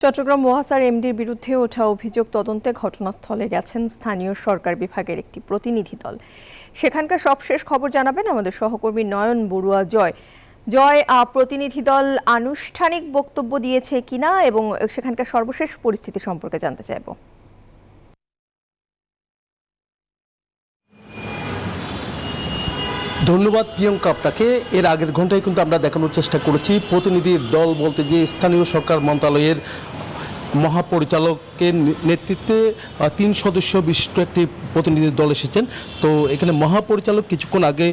চট্টগ্রাম ওয়াসার এমডির বিরুদ্ধে ওঠা অভিযোগ তদন্তে ঘটনাস্থলে গেছেন স্থানীয় সরকার বিভাগের একটি প্রতিনিধি দল। সেখানকার সবশেষ খবর জানাবেন আমাদের সহকর্মী নয়ন বড়ুয়া। জয়, প্রতিনিধি দল আনুষ্ঠানিক বক্তব্য দিয়েছে কিনা এবং সেখানকার সর্বশেষ পরিস্থিতি সম্পর্কে জানতে চাইব। ধন্যবাদ প্রিয়ঙ্কা আপনাকে। এর আগের ঘন্টায় কিন্তু আমরা দেখানোর চেষ্টা করেছি প্রতিনিধি দল বলতে যে স্থানীয় সরকার মন্ত্রণালয়ের মহাপরিচালকের নেতৃত্বে 3 সদস্য বিশিষ্ট একটি প্রতিনিধি দল এসেছেন। তো এখানে মহাপরিচালক কিছুক্ষণ আগে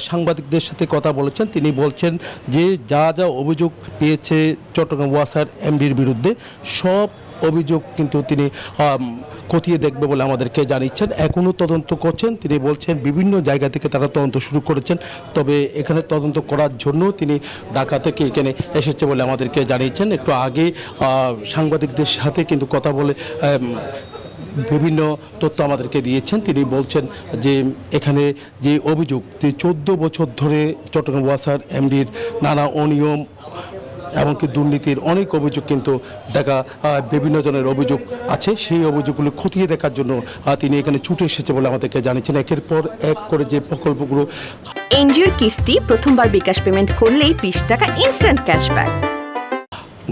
সাংবাদিকদের সাথে কথা বলেছেন। তিনি বলছেন যে যা যা অভিযোগ পেয়েছে চট্টগ্রাম ওয়াসার এমডির বিরুদ্ধে সব অভিযোগ কিন্তু তিনি খতিয়ে দেখবে বলে আমাদেরকে জানিয়েছেন। এখনও তদন্ত করছেন। তিনি বলছেন বিভিন্ন জায়গা থেকে তারা তদন্ত শুরু করেছেন, তবে এখানে তদন্ত করার জন্য তিনি ঢাকা থেকে এখানে এসেছে বলে আমাদেরকে জানিয়েছেন। একটু আগে সাংবাদিকদের সাথে কিন্তু কথা বলে বিভিন্ন তথ্য আমাদেরকে দিয়েছেন। তিনি বলছেন যে এখানে যে অভিযোগ যে 14 বছর ধরে চট্টগ্রাম ওয়াসার এমডির নানা অনিয়ম এমনকি দুর্নীতির অনেক অভিযোগ কিন্তু দেখা বিভিন্ন জনের অভিযোগ আছে, সেই অভিযোগগুলো খতিয়ে দেখার জন্য তিনি এখানে ছুটে এসেছে বলে আমাদেরকে জানিয়েছেন। একের পর এক করে যে প্রকল্পগুলো এনজিওর কিস্তি প্রথমবার বিকাশ পেমেন্ট করলেই 20 টাকা ইনস্ট্যান্ট ক্যাশব্যাক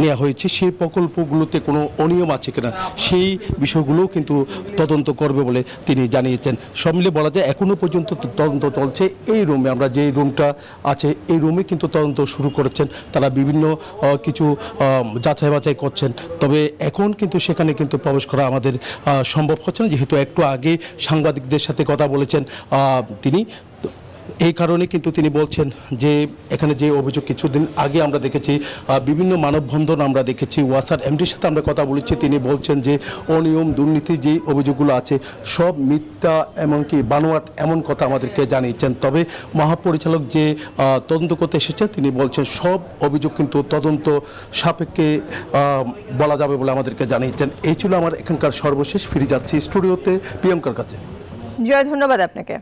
নেওয়া হয়েছে, সেই প্রকল্পগুলোতে কোনো অনিয়ম আছে কিনা সেই বিষয়গুলোও কিন্তু তদন্ত করবে বলে তিনি জানিয়েছেন। সব মিলে বলা যায় এখনও পর্যন্ত তদন্ত চলছে। এই রুমে আমরা যে রুমটা আছে এই রুমে কিন্তু তদন্ত শুরু করেছেন। তারা বিভিন্ন কিছু যাচাই বাছাই করছেন, তবে এখন কিন্তু সেখানে কিন্তু প্রবেশ করা আমাদের সম্ভব হচ্ছে না, যেহেতু একটু আগে সাংবাদিকদের সাথে কথা বলেছেন তিনি। এই কারণে কিন্তু তিনি বলছেন যে এখানে যে অভিযোগ কিছুদিন আগে আমরা দেখেছি বিভিন্ন মানববন্ধন আমরা দেখেছি, ওয়াসার এমডির সাথে আমরা কথা বলেছি। তিনি বলছেন যে অনিয়ম দুর্নীতি যে অভিযোগগুলো আছে সব মিথ্যা এমনকি বানোয়াট এমন কথা আমাদেরকে জানিয়েছেন। তবে মহাপরিচালক যে তদন্ত করতে এসেছেন তিনি বলছেন সব অভিযোগ কিন্তু তদন্ত সাপেক্ষে বলা যাবে বলে আমাদেরকে জানিয়েছেন। এই ছিল আমার এখানকার সর্বশেষ। ফিরে যাচ্ছি স্টুডিওতে প্রিয়ঙ্কার কাছে। জয়, ধন্যবাদ আপনাকে।